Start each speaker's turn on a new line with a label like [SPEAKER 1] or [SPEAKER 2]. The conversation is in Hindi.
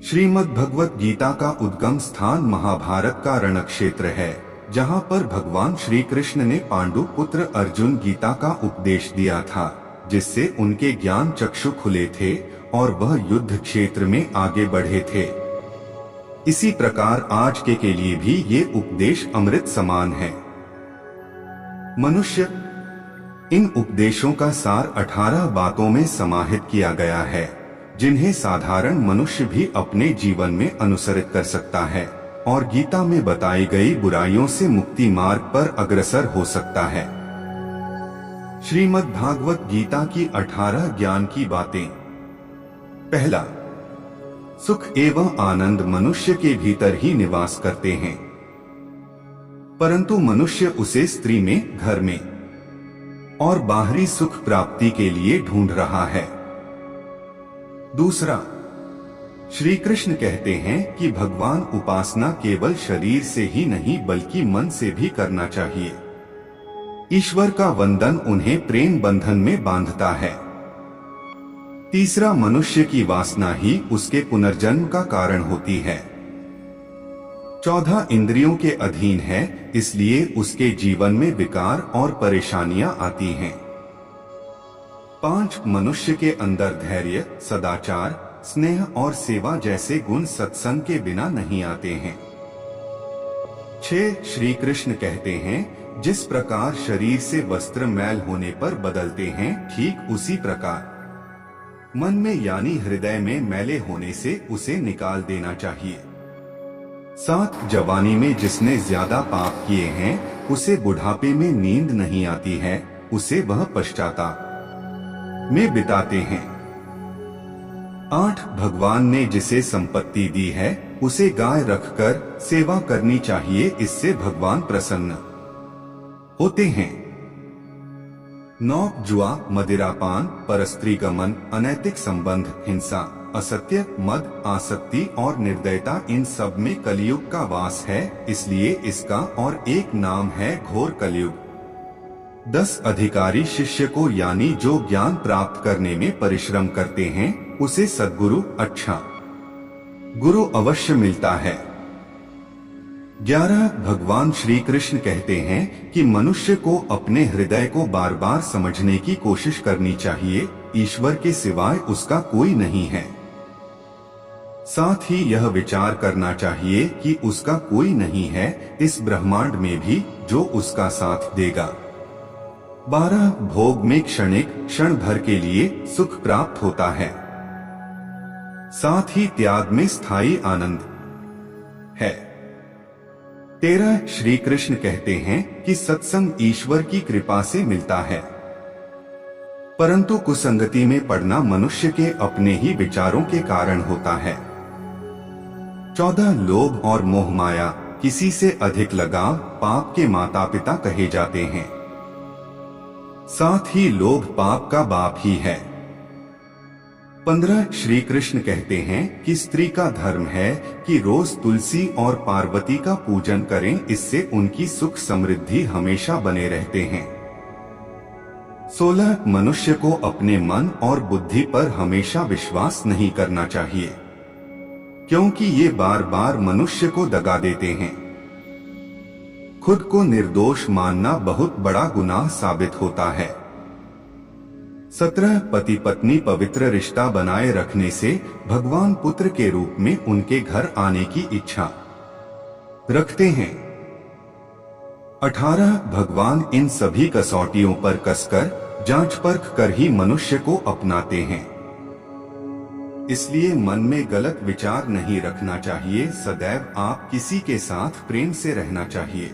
[SPEAKER 1] श्रीमद् भगवत गीता का उद्गम स्थान महाभारत का रणक्षेत्र है, जहाँ पर भगवान श्री कृष्ण ने पांडु पुत्र अर्जुन गीता का उपदेश दिया था, जिससे उनके ज्ञान चक्षु खुले थे और वह युद्ध क्षेत्र में आगे बढ़े थे। इसी प्रकार आज के लिए भी ये उपदेश अमृत समान है। मनुष्य, इन उपदेशों का सार 18 बातों में समाहित किया गया है, जिन्हें साधारण मनुष्य भी अपने जीवन में अनुसरित कर सकता है और गीता में बताई गई बुराइयों से मुक्ति मार्ग पर अग्रसर हो सकता है। श्रीमद् भागवत गीता की 18 ज्ञान की बातें। पहला, सुख एवं आनंद मनुष्य के भीतर ही निवास करते हैं, परंतु मनुष्य उसे स्त्री में, घर में और बाहरी सुख प्राप्ति के लिए ढूंढ रहा है। दूसरा, श्री कृष्ण कहते हैं कि भगवान उपासना केवल शरीर से ही नहीं बल्कि मन से भी करना चाहिए। ईश्वर का वंदन उन्हें प्रेम बंधन में बांधता है। तीसरा, मनुष्य की वासना ही उसके पुनर्जन्म का कारण होती है। चौथा, इंद्रियों के अधीन है, इसलिए उसके जीवन में विकार और परेशानियां आती हैं। 5, मनुष्य के अंदर धैर्य, सदाचार, स्नेह और सेवा जैसे गुण सत्संग के बिना नहीं आते हैं। 6, श्री कृष्ण कहते हैं, जिस प्रकार शरीर से वस्त्र मैल होने पर बदलते हैं, ठीक उसी प्रकार मन में यानी हृदय में मैले होने से उसे निकाल देना चाहिए। 7, जवानी में जिसने ज्यादा पाप किए हैं, उसे बुढ़ापे में नींद नहीं आती है, उसे वह पश्चाताप में बिताते हैं। 8, भगवान ने जिसे संपत्ति दी है, उसे गाय रखकर सेवा करनी चाहिए, इससे भगवान प्रसन्न होते हैं। 9, जुआ, मदिरापान, परस्त्री गमन, अनैतिक संबंध, हिंसा, असत्य, मद, आसक्ति और निर्दयता, इन सब में कलयुग का वास है, इसलिए इसका और एक नाम है घोर कलयुग। 10, अधिकारी शिष्य को यानी जो ज्ञान प्राप्त करने में परिश्रम करते हैं, उसे सद्गुरु, अच्छा गुरु अवश्य मिलता है। 11, भगवान श्री कृष्ण कहते हैं कि मनुष्य को अपने हृदय को बार बार समझने की कोशिश करनी चाहिए, ईश्वर के सिवाय उसका कोई नहीं है। साथ ही यह विचार करना चाहिए कि उसका कोई नहीं है इस ब्रह्मांड में भी जो उसका साथ देगा। 12, भोग में क्षणिक, क्षण भर के लिए सुख प्राप्त होता है, साथ ही त्याग में स्थायी आनंद है। 13, श्री कृष्ण कहते हैं कि सत्संग ईश्वर की कृपा से मिलता है, परंतु कुसंगति में पड़ना मनुष्य के अपने ही विचारों के कारण होता है। 14, लोभ और मोह माया, किसी से अधिक लगाव पाप के माता पिता कहे जाते हैं, साथ ही लोभ पाप का बाप ही है। 15, श्री कृष्ण कहते हैं कि स्त्री का धर्म है कि रोज तुलसी और पार्वती का पूजन करें, इससे उनकी सुख समृद्धि हमेशा बने रहते हैं। 16, मनुष्य को अपने मन और बुद्धि पर हमेशा विश्वास नहीं करना चाहिए, क्योंकि ये बार बार मनुष्य को दगा देते हैं। खुद को निर्दोष मानना बहुत बड़ा गुनाह साबित होता है। 17, पति पत्नी पवित्र रिश्ता बनाए रखने से भगवान पुत्र के रूप में उनके घर आने की इच्छा रखते हैं। 18, भगवान इन सभी कसौटियों पर कसकर जांच परख कर ही मनुष्य को अपनाते हैं, इसलिए मन में गलत विचार नहीं रखना चाहिए, सदैव आप किसी के साथ प्रेम से रहना चाहिए।